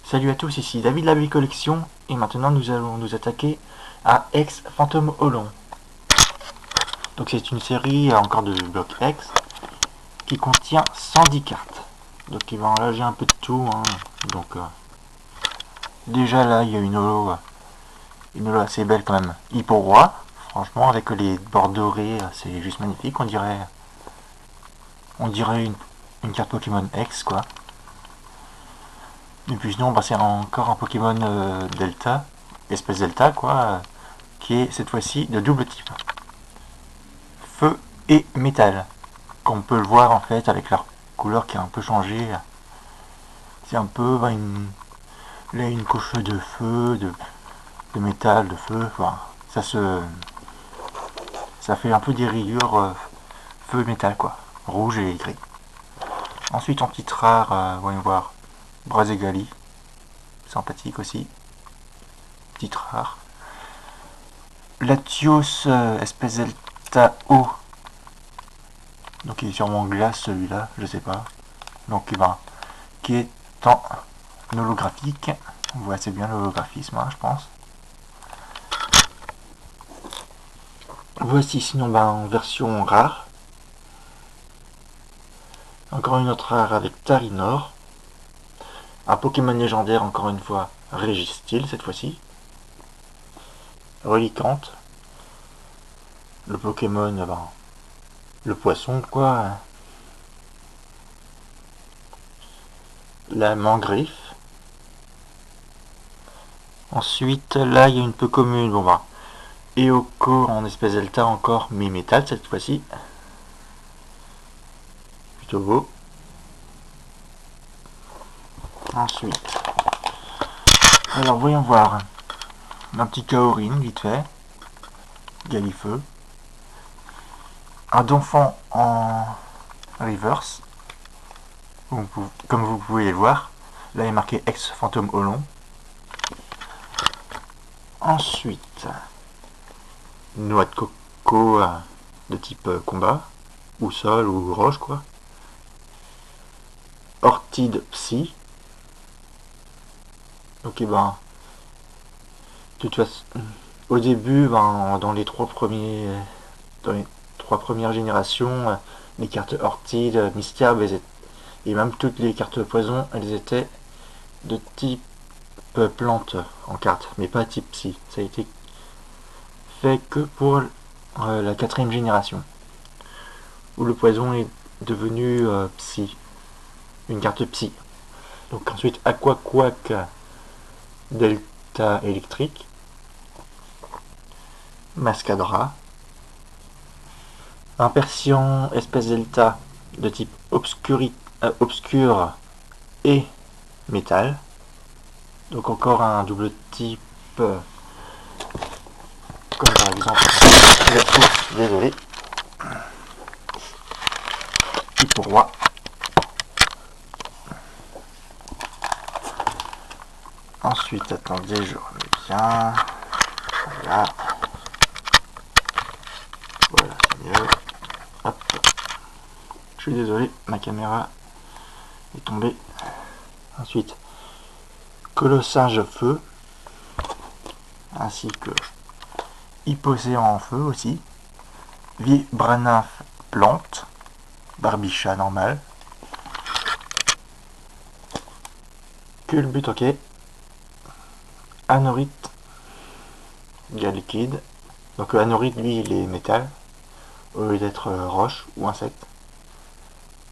Salut à tous, ici David la Collection et maintenant nous allons nous attaquer à X Phantom Hollon. Donc c'est une série encore de bloc X qui contient 110 cartes. Donc là j'ai un peu de tout. Donc déjà là il y a une holo assez belle quand même. Hippo Roi, franchement avec les bords dorés c'est juste magnifique. On dirait une carte Pokémon X quoi. Et puis sinon c'est encore un Pokémon Delta, espèce Delta quoi, qui est cette fois-ci de double type. Feu et métal. Qu'on peut le voir en fait avec leur couleur qui a un peu changé. C'est un peu une couche de feu, de métal, de feu. Enfin, ça fait un peu des rayures feu métal quoi, rouge et gris. Ensuite en titre rare, voyons voir, Brazegali, sympathique aussi, titre rare. Latios espèce Delta O. Donc il est sûrement glace celui-là, je sais pas. Donc qui est en holographique. On voit assez bien l'holographisme, je pense. Voici sinon en version rare. Encore une autre rare avec Tarinor. Un Pokémon légendaire encore une fois, Registeel cette fois-ci. Reliquante. Le Pokémon, le poisson quoi. La Mangriffe. Ensuite là il y a une peu commune, Eoko en espèce delta encore, mais métal cette fois-ci. Plutôt beau. Ensuite, alors voyons voir. Un petit Kaorin vite fait. Galifeu. Un Donphan en reverse. Comme vous pouvez le voir. Là il est marqué X Phantom Hollon. Ensuite, noix de coco de type combat. Ou sol ou roche quoi. Orchide Psy. Ok de toute façon, au début, dans les trois premières générations, les cartes Orchid, Miscarb, et même toutes les cartes poison, elles étaient de type plante en carte, mais pas type psy. Ça a été fait que pour la quatrième génération, où le poison est devenu psy, une carte psy. Donc ensuite Aqua Quack Delta électrique, Mascadra, un Persian espèce delta de type obscur et métal. Donc encore un double type comme par exemple désolé Hippo Roi. Ensuite attendez, je remets bien. Voilà c'est mieux. Hop. Je suis désolé, ma caméra est tombée. Ensuite Colossinge Feu, ainsi que Hypocéan en feu aussi, Vibranaf plante, Barbichat normal, Culbut ok, Anorite, Galliquide. Donc Anorite lui il est métal, au lieu d'être roche ou insecte.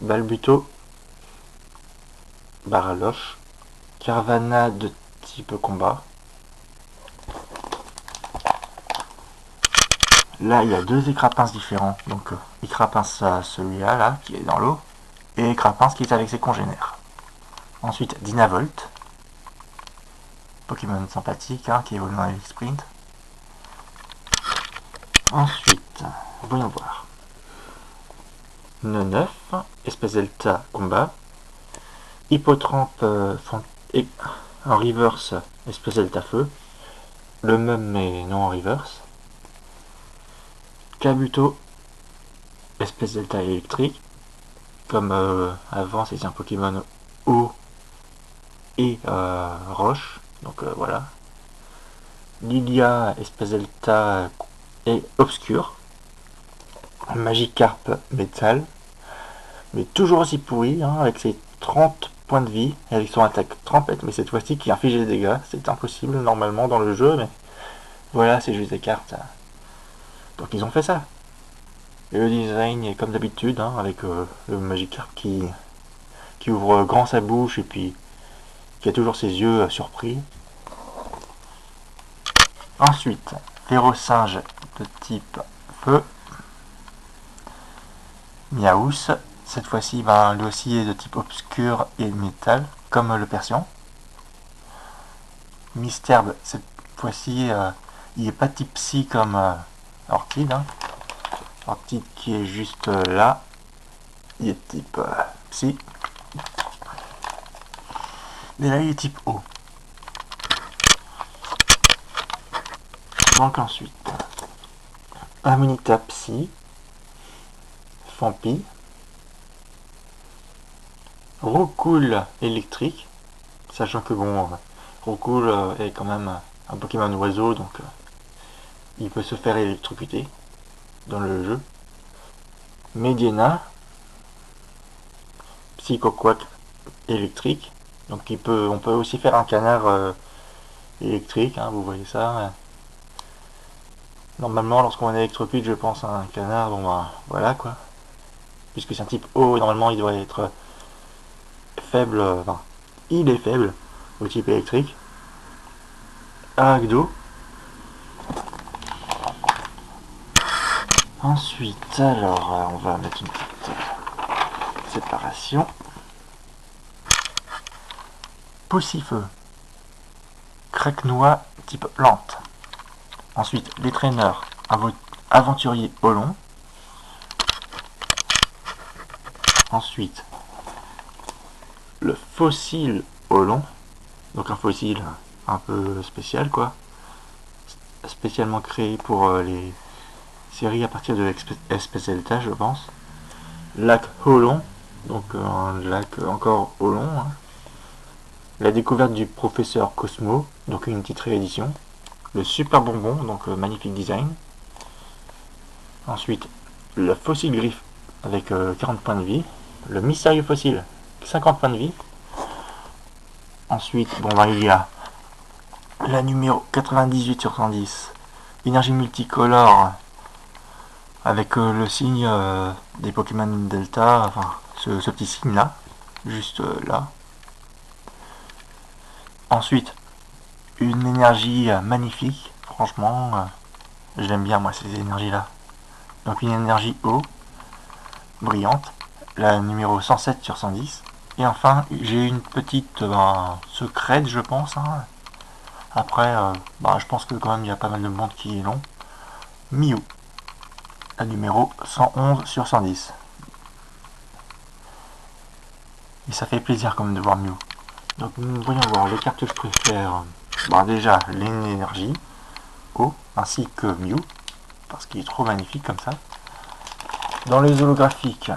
Balbuto, Baraloche, Carvana de type combat. Là il y a deux écrapinces différents, donc écrapince celui-là là, qui est dans l'eau, et écrapince qui est avec ses congénères. Ensuite Dynavolt, Pokémon sympathique qui évolue dans les sprint. Ensuite, voyons voir. Neuf, espèce delta combat. Hippotrampe en reverse, espèce delta feu. Le même mais non en reverse. Kabuto, espèce delta électrique. Comme avant c'était un Pokémon eau et roche. Donc voilà. Lilia Espèce Delta et obscur. Magikarp métal. Mais toujours aussi pourri, hein, avec ses 30 points de vie, et avec son attaque trempette, mais cette fois-ci qui inflige des dégâts. C'est impossible normalement dans le jeu, mais voilà, c'est juste des cartes. Donc ils ont fait ça. Et le design est comme d'habitude, hein, avec le Magikarp qui ouvre grand sa bouche et puis qui a toujours ses yeux surpris. Ensuite, Férocinge de type feu. Miaous, cette fois-ci, ben, lui aussi est de type obscur et métal, comme le Persian. Misterbe, cette fois-ci, il n'est pas type psy comme Orchid. Hein. Orchid qui est juste là, il est type psy. Et là, il est type eau. Donc ensuite, Amanita psy, Fampi, Roucoule électrique, sachant que bon, Roucoule est quand même un Pokémon oiseau, donc il peut se faire électrocuter dans le jeu. Mediena, Psychoquack électrique, donc on peut aussi faire un canard électrique, hein, vous voyez ça. Normalement, lorsqu'on électrocute, je pense à un canard, bon bah voilà quoi. Puisque c'est un type eau, normalement il doit être faible, enfin, il est faible au type électrique. Aragdo. Ensuite, alors, on va mettre une petite séparation. Poussifeu. Craquenois type plante. Ensuite, les traîneurs. Aventurier Olon. Ensuite, le fossile Olon. Donc un fossile un peu spécial quoi. Spécialement créé pour les séries à partir de Espèce Delta, je pense. Lac Olon. Donc un lac encore Olon. Hein. La découverte du professeur Cosmo. Donc une petite réédition. Le super bonbon, donc magnifique design. Ensuite, le fossile griffe avec 40 points de vie. Le mystérieux fossile, 50 points de vie. Ensuite, bon ben, il y a la numéro 98 sur 110, énergie multicolore, avec le signe des Pokémon Delta, enfin ce petit signe là, juste là. Ensuite, une énergie magnifique, franchement, je l'aime bien moi ces énergies là. Donc une énergie eau, brillante, la numéro 107 sur 110. Et enfin, j'ai une petite secrète, je pense. Hein. Après, je pense que quand même il y a pas mal de monde qui l'ont. Mew, la numéro 111 sur 110. Et ça fait plaisir quand même de voir Mew. Donc voyons voir les cartes que je préfère. Déjà, l'énergie, eau, ainsi que Mew, parce qu'il est trop magnifique comme ça. Dans les holographiques,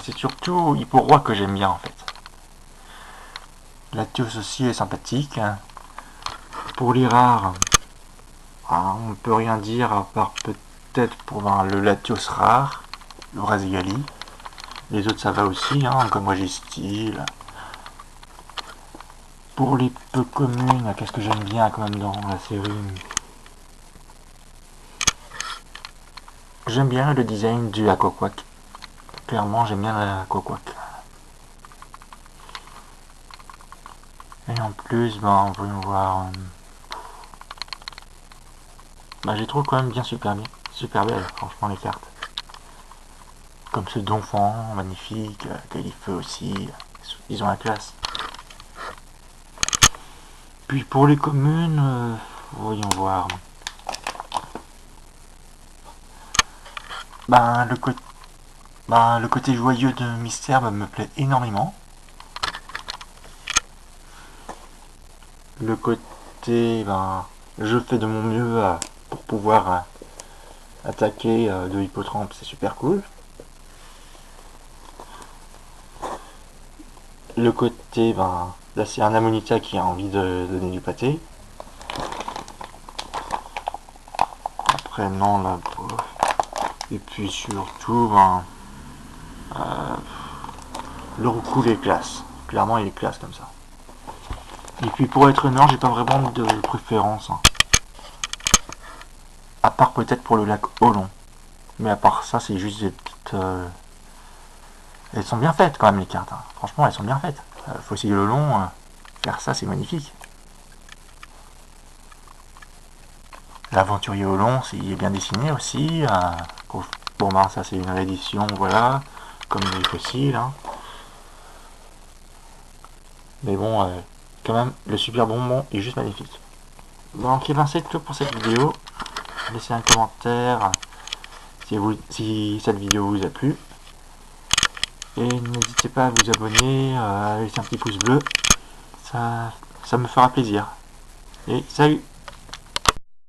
c'est surtout Hippo-Roi que j'aime bien en fait. Latios aussi est sympathique. Pour les rares, on ne peut rien dire à part peut-être pour le Latios rare, le Razigali. Les autres ça va aussi, hein, comme Registeel. Pour les peu communes, qu'est-ce que j'aime bien quand même dans la série? J'aime bien le design du Aquaquack. Clairement, j'aime bien l'Aquaquack. Et en plus, voyons voir. J'ai trouvé quand même bien super belle, franchement, les cartes. Comme ce Donphan, magnifique, Galifeu aussi, ils ont la classe. Puis pour les communes, voyons voir. Le côté joyeux de Mystère me plaît énormément. Le côté, je fais de mon mieux pour pouvoir attaquer de Hippotrampe, c'est super cool. le côté, ben, là c'est un Amonita qui a envie de donner du pâté. Après non là. Et puis surtout, ben, le roucoule est classe. Clairement il est classe comme ça. Et puis pour être noir, j'ai pas vraiment de préférence. Hein. À part peut-être pour le lac Olon. Mais à part ça, c'est juste des petites... Elles sont bien faites quand même les cartes. Hein. Franchement, elles sont bien faites. Fossile Olon, faire ça, c'est magnifique. L'aventurier Olon, il est bien dessiné aussi. Bon, ben, ça c'est une réédition, voilà. Comme les fossiles. Hein. Mais bon, quand même, le super bonbon est juste magnifique. Donc, et ben, c'est tout pour cette vidéo. Laissez un commentaire si cette vidéo vous a plu. Et n'hésitez pas à vous abonner, à laisser un petit pouce bleu. Ça me fera plaisir. Et salut!